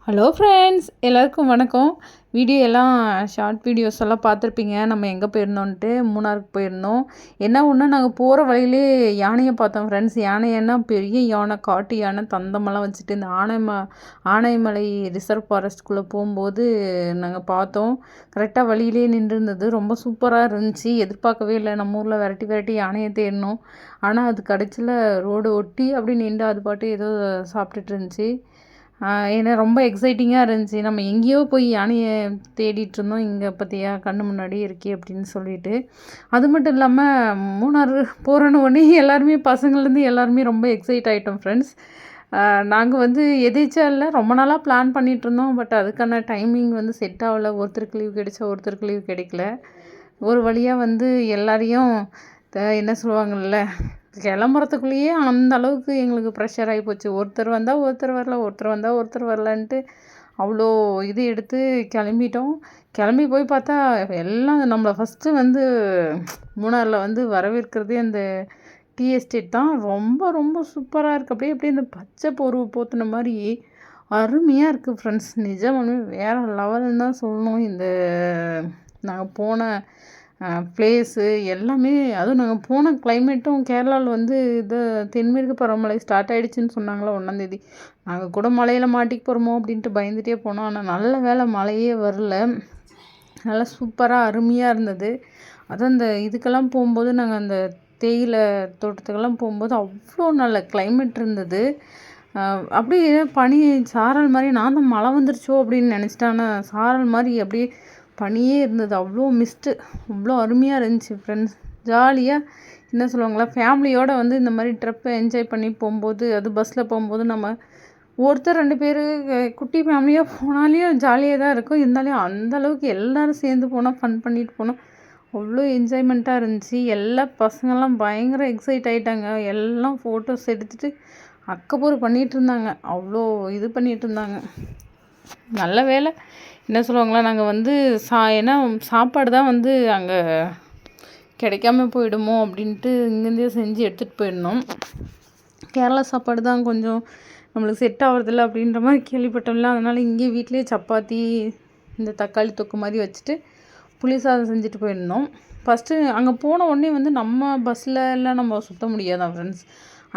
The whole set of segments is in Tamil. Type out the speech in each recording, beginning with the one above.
ஹலோ ஃப்ரெண்ட்ஸ், எல்லாருக்கும் வணக்கம். வீடியோ எல்லாம் ஷார்ட் வீடியோஸ் எல்லாம் பார்த்துருப்பீங்க. நம்ம எங்கே போயிருந்தோன்ட்டு மூணாருக்கு போயிருந்தோம். என்ன ஒன்று, நாங்கள் போகிற வழியிலே யானையை பார்த்தோம் ஃப்ரெண்ட்ஸ். யானைன்னா பெரிய யானை, காட்டு யானை, தந்தமெல்லாம் வச்சுட்டு இந்த ஆனைமலை ரிசர்வ் ஃபாரஸ்ட்குள்ளே போகும்போது நாங்கள் பார்த்தோம். கரெக்டாக வழியிலே நின்றுருந்தது. ரொம்ப சூப்பராக இருந்துச்சு. எதிர்பார்க்கவே இல்லை. நம்ம ஊரில் விரட்டி விரட்டி யானையை தேடணும். ஆனால் அது கடைசியில் ரோடு ஒட்டி அப்படி நின்று அது பாட்டு ஏதோ சாப்பிட்டுட்டு இருந்துச்சு. ஏன்னா ரொம்ப எக்ஸைட்டிங்காக இருந்துச்சு. நம்ம எங்கேயோ போய் யானையை தேடிட்டு இருந்தோம், இங்கே பார்த்தியா கண்ணு முன்னாடி இருக்கே அப்படின்னு சொல்லிட்டு. அது மட்டும் இல்லாமல் மூணார் போகிறோன்னு உடனே எல்லாருமே பசங்கள்லேருந்து எல்லாருமே ரொம்ப எக்ஸைட் ஆகிட்டோம் ஃப்ரெண்ட்ஸ். நாங்கள் வந்து எதேச்சா இல்லை, ரொம்ப நாளாக பிளான் பண்ணிகிட்ருந்தோம். பட் அதுக்கான டைமிங் வந்து செட் ஆகலை. ஒருத்தருக்கு லீவ் கிடைச்சா ஒருத்தருக்கு லீவ் கிடைக்கல. ஒரு வழியாக வந்து எல்லாரையும் என்ன சொல்லுவாங்கள்ல, கிளம்புறதுக்குள்ளேயே அந்த அளவுக்கு எங்களுக்கு ப்ரெஷர் ஆகி போச்சு. ஒருத்தர் வந்தால் ஒருத்தர் வரல, ஒருத்தர் வந்தால் ஒருத்தர் வரலன்ட்டு அவ்வளோ இது எடுத்து கிளம்பிட்டோம். கிளம்பி போய் பார்த்தா எல்லாம் நம்மளை ஃபஸ்ட்டு வந்து மூணாரில் வந்து வரவேற்கிறதே அந்த டீ எஸ்டேட் தான். ரொம்ப ரொம்ப சூப்பராக இருக்குது. அப்படியே அப்படியே இந்த பச்சை போர்வை மாதிரி அருமையாக இருக்குது ஃப்ரெண்ட்ஸ். நிஜமாலுமே வேறு லெவல்னு தான் சொல்லணும். இந்த நாங்கள் போன ப்ளேஸு எல்லாமே, அதுவும் நாங்கள் போன கிளைமேட்டும் கேரளாவில் வந்து இது தென்மேற்கு பருவமழை ஸ்டார்ட் ஆகிடுச்சின்னு சொன்னாங்களா 1ஆந்தேதி. நாங்கள் கூட மழையில் மாட்டிக்க போகிறோமோ அப்படின்ட்டு பயந்துகிட்டே போனோம். ஆனால் நல்ல வேளை மழையே வரல. நல்லா சூப்பராக அருமையாக இருந்தது. அதுவும் அந்த இதுக்கெல்லாம் போகும்போது, நாங்கள் அந்த தேயிலை தோட்டத்துக்கெல்லாம் போகும்போது அவ்வளோ நல்ல கிளைமேட் இருந்தது. அப்படியே பனி சாரல் மாதிரி, நான் தான் மழை வந்துருச்சோ அப்படின்னு நினச்சிட்டேன். ஆனால் சாரல் மாதிரி அப்படியே பனியே இருந்தது. அவ்வளோ மிஸ்ட்டு, அவ்வளோ அருமையாக இருந்துச்சு ஃப்ரெண்ட்ஸ். ஜாலியாக என்ன சொல்லுவாங்களா, ஃபேமிலியோடு வந்து இந்த மாதிரி ட்ரிப்பை என்ஜாய் பண்ணி போகும்போது, அது பஸ்ஸில் போகும்போது நம்ம ஒருத்தர் 2 பேர் குட்டி ஃபேமிலியாக போனாலேயும் ஜாலியாக தான் இருக்கும். இருந்தாலும் அந்தளவுக்கு எல்லோரும் சேர்ந்து போனால் ஃபன் பண்ணிட்டு போனோம். அவ்வளோ என்ஜாய்மெண்ட்டாக இருந்துச்சு. எல்லா பசங்கள்லாம் பயங்கர எக்ஸைட் ஆகிட்டாங்க. எல்லாம் ஃபோட்டோஸ் எடுத்துகிட்டு அக்கப்போர் பண்ணிகிட்டு இருந்தாங்க. அவ்வளோ இது பண்ணிகிட்டு இருந்தாங்க. நல்ல வேலை என்ன சொல்லுவாங்களா, நாங்கள் வந்து ஏன்னா சாப்பாடு தான் வந்து அங்கே கிடைக்காம போயிடுமோ அப்படின்ட்டு இங்கேருந்தே செஞ்சு எடுத்துகிட்டு போயிடணும். கேரளா சாப்பாடு தான் கொஞ்சம் நம்மளுக்கு செட் ஆகிறதில்ல அப்படின்ற மாதிரி கேள்விப்பட்டோம்ல. அதனால் இங்கே வீட்டிலே சப்பாத்தி, இந்த தக்காளி தொக்கு மாதிரி வச்சுட்டு புளி சாதம் செஞ்சுட்டு போயிருந்தோம். ஃபஸ்ட்டு அங்கே போன உடனே வந்து நம்ம பஸ்ஸில் எல்லாம் நம்ம சுற்ற முடியாதான் ஃப்ரெண்ட்ஸ்.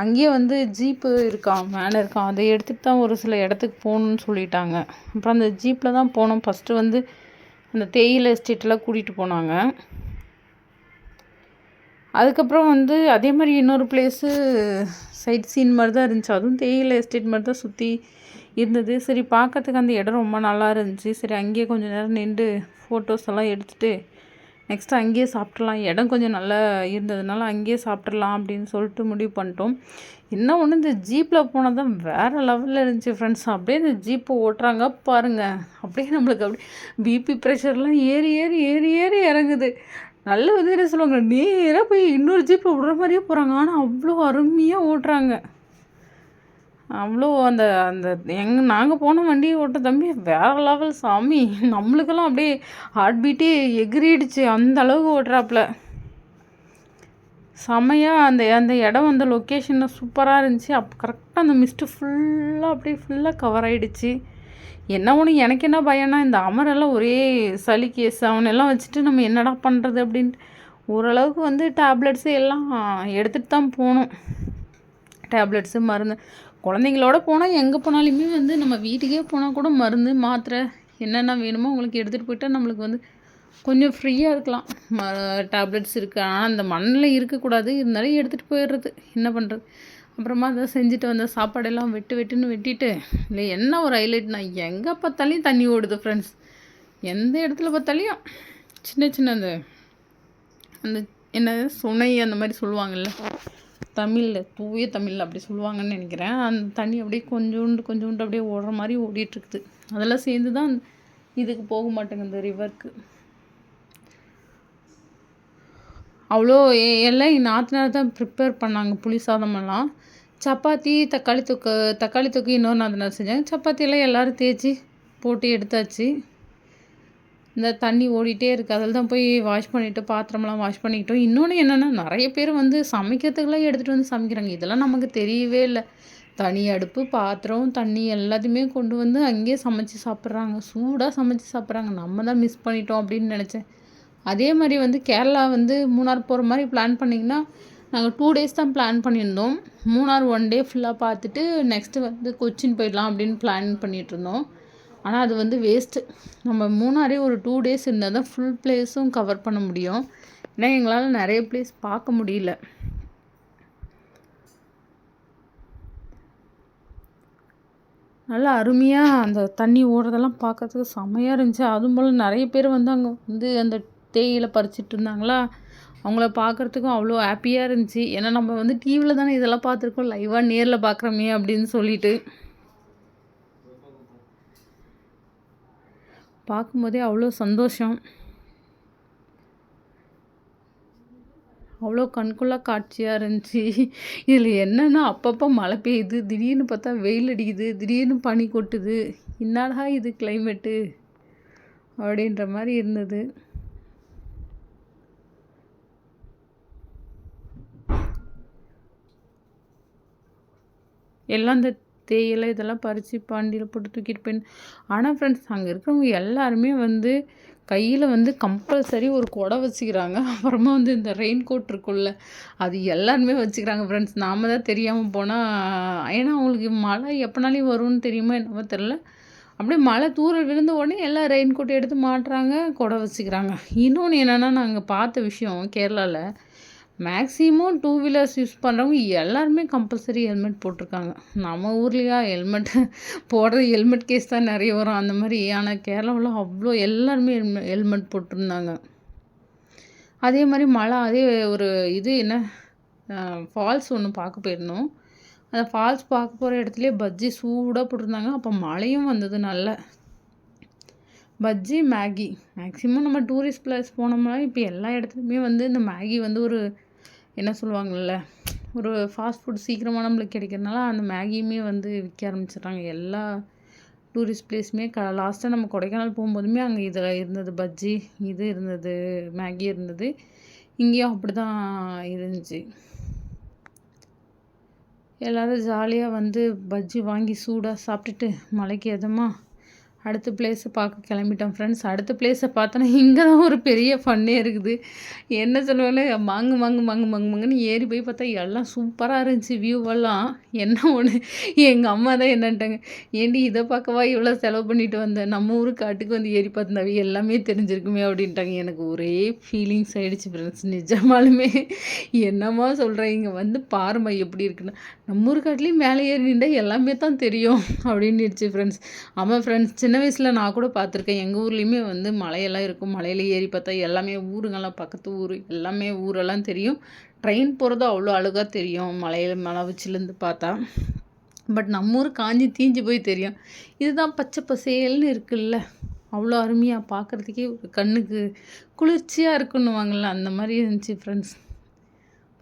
அங்கேயே வந்து ஜீப்பு இருக்கான், வேன் இருக்கான். அதை எடுத்துகிட்டு தான் ஒரு சில இடத்துக்கு போகணுன்னு சொல்லிட்டாங்க. அப்புறம் அந்த ஜீப்பில் தான் போனோம். ஃபஸ்ட்டு வந்து அந்த தேயிலை எஸ்டேட்டெலாம் கூட்டிகிட்டு போனாங்க. அதுக்கப்புறம் வந்து அதே மாதிரி இன்னொரு பிளேஸு சைட் சீன் மாதிரி தான் இருந்துச்சு. அதுவும் தேயிலை எஸ்டேட் மாதிரி தான் சுற்றி இருந்தது. சரி, பார்க்கறதுக்கு அந்த இடம் ரொம்ப நல்லா இருந்துச்சு. சரி, அங்கேயே கொஞ்சம் நேரம் நின்று ஃபோட்டோஸ் எல்லாம் எடுத்துகிட்டு நெக்ஸ்ட்டு அங்கேயே சாப்பிட்றலாம். இடம் கொஞ்சம் நல்லா இருந்ததுனால அங்கேயே சாப்பிட்றலாம் அப்படின்னு சொல்லிட்டு முடிவு பண்ணிட்டோம். என்ன ஒன்று, இந்த ஜீப்பில் போனால் தான் வேறு லெவலில் இருந்துச்சு ஃப்ரெண்ட்ஸ். அப்படியே இந்த ஜீப்பை ஓட்டுறாங்க பாருங்கள். அப்படியே நம்மளுக்கு அப்படியே பிபி ப்ரெஷர்லாம் ஏறி ஏறி ஏறி ஏறி இறங்குது. நல்ல வந்து என்ன சொல்லுவாங்க, நேராக போய் இன்னொரு ஜீப்பை விடுற மாதிரியே போகிறாங்க. ஆனால் அவ்வளோ அருமையாக ஓட்டுறாங்க. அவ்வளோ அந்த அந்த நாங்கள் போன வண்டியை ஓட்ட தம்பி வேறு லெவல் சாமி. நம்மளுக்கெல்லாம் அப்படியே ஹார்ட் பீட்டே எகிரிடுச்சு, அந்த அளவுக்கு ஓட்டுறாப்புல. செமையாக அந்த அந்த இடம் அந்த லொக்கேஷனில் சூப்பராக இருந்துச்சு. அப்போ கரெக்டாக அந்த மிஸ்ட்டு ஃபுல்லாக அப்படியே ஃபுல்லாக கவர் ஆகிடுச்சு. என்ன ஒன்று, எனக்கு என்ன பயம்னா, இந்த அமரெல்லாம் ஒரே சளி கேஸ் அவனெல்லாம் வச்சுட்டு நம்ம என்னடா பண்ணுறது அப்படின்ட்டு ஓரளவுக்கு வந்து டேப்லெட்ஸு எல்லாம் எடுத்துகிட்டு தான் போகணும். டேப்லெட்ஸு, மருந்து. குழந்தைங்களோட போனால் எங்கே போனாலுமே வந்து நம்ம வீட்டுக்கே போனால் கூட மருந்து மாத்திரை என்னென்ன வேணுமோ உங்களுக்கு எடுத்துகிட்டு போயிட்டால் நம்மளுக்கு வந்து கொஞ்சம் ஃப்ரீயாக இருக்கலாம். டேப்லெட்ஸ் இருக்குது. ஆனால் அந்த மண்ணில் இருக்கக்கூடாது. இருந்தாலும் எடுத்துகிட்டு போயிடுறது, என்ன பண்ணுறது. அப்புறமா அதை செஞ்சுட்டு வந்த சாப்பாடெல்லாம் வெட்டுன்னு வெட்டிட்டு, இல்லை என்ன ஒரு ஹைலைட்னா, எங்கே பார்த்தாலையும் தண்ணி ஓடுது ஃப்ரெண்ட்ஸ். எந்த இடத்துல பார்த்தாலையும் சின்ன சின்ன அந்த என்ன சுனை அந்த மாதிரி சொல்லுவாங்கள்ல தமிழில், தூய தமிழில் அப்படி சொல்லுவாங்கன்னு நினைக்கிறேன். அந்த தண்ணி அப்படியே கொஞ்சோண்டு அப்படியே ஓடுற மாதிரி ஓடிட்டுருக்குது. அதெல்லாம் சேர்ந்து தான் இதுக்கு போக மாட்டேங்க, இந்த ரிவருக்கு. அவ்வளோ எல்லாம் எங்கள் நாத்தனார் தான் ப்ரிப்பேர் பண்ணாங்க புளி சாதமெல்லாம். சப்பாத்தி, தக்காளி தொக்கு இன்னொரு நாத்தனார் செஞ்சாங்க. சப்பாத்தியெல்லாம் எல்லோரும் தேய்ச்சி போட்டு எடுத்தாச்சு. இந்த தண்ணி ஓடிட்டே இருக்குது. அதில் தான் போய் வாஷ் பண்ணிவிட்டு பாத்திரமெல்லாம் வாஷ் பண்ணிக்கிட்டோம். இன்னொன்று என்னென்னா, நிறைய பேர் வந்து சமைக்கிறதுக்கெல்லாம் எடுத்துகிட்டு வந்து சமைக்கிறாங்க. இதெல்லாம் நமக்கு தெரியவே இல்லை. தனி அடுப்பு, பாத்திரம், தண்ணி எல்லாத்தையுமே கொண்டு வந்து அங்கேயே சமைச்சு சாப்பிட்றாங்க. சூடாக சமைச்சு சாப்பிட்றாங்க. நம்ம தான் மிஸ் பண்ணிட்டோம் அப்படின்னு நினச்சேன். அதே மாதிரி வந்து கேரளா வந்து மூணார் போகிற மாதிரி பிளான் பண்ணிங்கன்னா, நாங்கள் 2 டேஸ் தான் பிளான் பண்ணியிருந்தோம். மூணார் 1 டே ஃபுல்லாக பார்த்துட்டு நெக்ஸ்ட்டு வந்து கொச்சின் போயிடலாம் அப்படின்னு பிளான் பண்ணிகிட்ருந்தோம். ஆனால் அது வந்து வேஸ்ட்டு. நம்ம மூணாரே ஒரு 2 டேஸ் இருந்தால் தான் ஃபுல் பிளேஸும் கவர் பண்ண முடியும். ஏன்னா எங்களால் நிறைய பிளேஸ் பார்க்க முடியல. நல்லா அருமையாக அந்த தண்ணி ஓடுறதெல்லாம் பார்க்கறதுக்கு செம்மையாக இருந்துச்சு. அதுவும் போல் நிறைய பேர் வந்து அங்கே வந்து அந்த தேயிலை பறிச்சிட்டு இருந்தாங்களா, அவங்கள பார்க்குறதுக்கும் அவ்வளோ ஹாப்பியாக இருந்துச்சு. ஏன்னா நம்ம வந்து டிவியில் தானே இதெல்லாம் பார்த்துருக்கோம், லைவாக நேரில் பார்க்குறோமே அப்படின்னு சொல்லிட்டு பார்க்கும்போதே அவ்வளோ சந்தோஷம். அவ்வளோ கண்கொள்ளா காட்சியாக இருந்துச்சு. இதில் என்னென்னா அப்பப்போ மழை பெய்யுது, திடீர்னு பார்த்தா வெயில் அடிக்குது, திடீர்னு பனி கொட்டுது. என்னடா இது கிளைமேட்டு அப்படின்ற மாதிரி இருந்தது. எல்லாம் இந்த தேயிலை இதெல்லாம் பறித்து வண்டியில் போட்டு தூக்கிட்டு போய். ஆனால் ஃப்ரெண்ட்ஸ் அங்கே இருக்கிறவங்க எல்லாருமே வந்து கையில் வந்து கம்பல்சரி ஒரு குடம் வச்சுக்கிறாங்க. அப்புறமா வந்து இந்த ரெயின் கோட் இருக்குல்ல, அது எல்லாருமே வச்சுக்கிறாங்க ஃப்ரெண்ட்ஸ். நாம் தான் தெரியாமல் போனால், ஏன்னா அவங்களுக்கு மழை எப்போனாலையும் வரும்னு தெரியுமா என்னமோ தெரில. அப்படியே மழை தூரல் விழுந்த உடனே எல்லாம் ரெயின் கோட் எடுத்து மாட்டுறாங்க, குடம் வச்சுக்கிறாங்க. இன்னொன்று என்னென்னா, நாங்கள் பார்த்த விஷயம் கேரளாவில் மேக்ஸிமம் 2 வீலர்ஸ் யூஸ் பண்ணுறவங்க எல்லாருமே கம்பல்சரி ஹெல்மெட் போட்டிருக்காங்க. நம்ம ஊர்லேயா ஹெல்மெட் போடுறது ஹெல்மெட் கேஸ் தான் நிறைய வரும் அந்த மாதிரி. ஆனால் கேரளாவில் அவ்வளோ எல்லாருமே ஹெல்மெட் போட்டிருந்தாங்க. அதே மாதிரி மழை அதே ஒரு இது என்ன ஃபால்ஸ் ஒன்று பார்க்க போயிருந்தோம். அந்த ஃபால்ஸ் பார்க்க போகிற இடத்துலையே பஜ்ஜி சூடாக போட்டிருந்தாங்க. அப்போ மழையும் வந்தது நல்ல. பஜ்ஜி, மேகி மேக்ஸிமம் நம்ம டூரிஸ்ட் பிளேஸ் போனோம்னா இப்போ எல்லா இடத்துலையுமே வந்து இந்த மேகி வந்து ஒரு என்ன சொல்லுவாங்கள்ல, ஒரு ஃபாஸ்ட் ஃபுட் சீக்கிரமாக நம்மளுக்கு கிடைக்கிறதுனால அந்த மேகியுமே வந்து விற்க ஆரம்பிச்சிடுறாங்க. எல்லா டூரிஸ்ட் பிளேஸுமே லாஸ்ட்டாக நம்ம கொடைக்கானல் போகும்போதுமே அங்கே இதில் இருந்தது, பஜ்ஜி இது இருந்தது, மேகி இருந்தது. இங்கேயும் அப்படி தான் இருந்துச்சு. எல்லோரும் ஜாலியாக வந்து பஜ்ஜி வாங்கி சூடாக சாப்பிட்டுட்டு மலைக்கு எதமாக அடுத்த பிளேஸை பார்க்க கிளம்பிட்டோம் ஃப்ரெண்ட்ஸ். அடுத்த பிளேஸை பார்த்தோன்னா இங்கே தான் ஒரு பெரிய ஃபன்னே இருக்குது. என்ன சொல்லுவாங்க, மாங்கு மாங்கு மாங்கு மாங்கு மாங்குன்னு ஏறி போய் பார்த்தா எல்லாம் சூப்பராக இருந்துச்சு வியூவெல்லாம். என்ன ஒன்று எங்கள் அம்மா தான் என்னன்ட்டாங்க, ஏண்டி இதை பார்க்கவா இவ்வளோ செலவு பண்ணிட்டு வந்தேன், நம்ம ஊர் காட்டுக்கு வந்து ஏறி பார்த்துருந்தாவே எல்லாமே தெரிஞ்சிருக்குமே அப்படின்ட்டாங்க. எனக்கு ஒரே ஃபீலிங்ஸ் ஆகிடுச்சு ஃப்ரெண்ட்ஸ். நிஜமாலுமே என்னம்மா சொல்கிறேன், இங்கே வந்து பாருமா எப்படி இருக்குன்னு. நம்ம ஊர் காட்டுலேயும் மேலே ஏறி நின்றா எல்லாமே தான் தெரியும் அப்படின்னுடுச்சு ஃப்ரெண்ட்ஸ். ஆமாம் ஃப்ரெண்ட்ஸ், சின்ன வயசில் நான் கூட பார்த்துருக்கேன். எங்கள் ஊர்லேயுமே வந்து மலையெல்லாம் இருக்கும். மலையில் ஏறி பார்த்தா எல்லாமே ஊருங்கெல்லாம் பக்கத்து ஊர் எல்லாமே ஊரெல்லாம் தெரியும். ட்ரெயின் போகிறது அவ்வளோ அழகாக தெரியும் மலையில் மலை உச்சிலேருந்து பார்த்தா. பட் நம்ம ஊர் காஞ்சி தீஞ்சு போய் தெரியும். இதுதான் பச்சை பசேல்னு இருக்குல்ல, அவ்வளோ அருமையாக பார்க்குறதுக்கே ஒரு கண்ணுக்கு குளிர்ச்சியாக இருக்குன்னுவாங்கள்ல, அந்த மாதிரி இருந்துச்சு ஃப்ரெண்ட்ஸ்.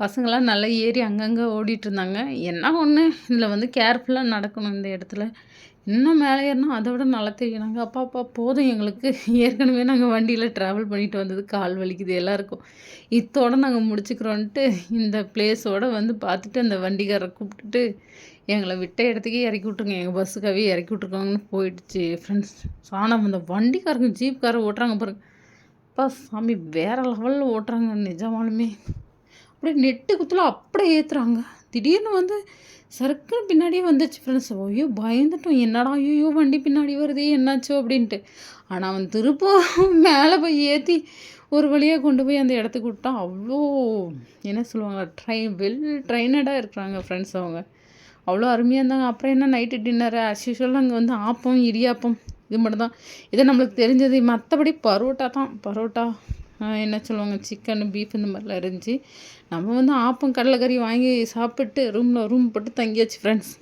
பசங்களாம் நல்லா ஏறி அங்கங்கே ஓடிட்டுருந்தாங்க. என்ன ஒன்று இதில் வந்து கேர்ஃபுல்லாக நடக்கணும் இந்த இடத்துல. இன்னும் மேலே ஏறினா அதை விட நல்லா தெரியும். நாங்கள் அப்பா போதும் எங்களுக்கு, ஏற்கனவே நாங்கள் வண்டியில் ட்ராவல் பண்ணிட்டு வந்தது கால் வலிக்குது எல்லாருக்கும், இத்தோடு நாங்கள் முடிச்சுக்கிறோன்ட்டு இந்த பிளேஸோடு வந்து பார்த்துட்டு அந்த வண்டிக்காரரை கூப்பிட்டுட்டு எங்களை விட்ட இடத்துக்கே இறக்கி விட்ருங்க, எங்கள் பஸ்ஸுக்காகவே இறக்கி விட்ருக்காங்கன்னு போயிடுச்சு ஃப்ரெண்ட்ஸ். ஆனால் அந்த வண்டிக்காரங்க ஜீப்காரர் ஓட்டுறாங்க பாருங்க, அப்பா சாமி வேறு லெவலில் ஓட்டுறாங்க நிஜமாலுமே. அப்படியே நெட்டு குத்தில் அப்படியே ஏற்றுறாங்க. திடீர்னு வந்து சறுக்குன்னு பின்னாடியே வந்துச்சு ஃப்ரெண்ட்ஸ். ஐயோ பயந்துட்டோம், என்னடா ஐயோ வண்டி பின்னாடி வருதே என்னாச்சோ அப்படின்ட்டு. ஆனால் அவன் திருப்பம் மேலே போய் ஏற்றி ஒரு வழியாக கொண்டு போய் அந்த இடத்துக்கு விட்டான். அவ்வளோ என்ன சொல்லுவாங்க, வெல் ட்ரைனடாக இருக்கிறாங்க ஃப்ரெண்ட்ஸ் அவங்க. அவ்வளோ அருமையாக இருந்தாங்க. அப்புறம் என்ன நைட்டு டின்னரு ஆஸ் யூஷுவல் அங்கே வந்து ஆப்பம் இடியாப்பம் இது மட்டும் தான் இதை நம்மளுக்கு தெரிஞ்சது. மற்றபடி பரோட்டா என்ன சொல்லுவாங்க, சிக்கன் பீஃப் இந்த மாதிரிலாம் இருந்துச்சு. நம்ம வந்து ஆப்பம் கடலைக்கறி வாங்கி சாப்பிட்டு ரூம் போட்டு தங்கியாச்சு ஃப்ரெண்ட்ஸ்.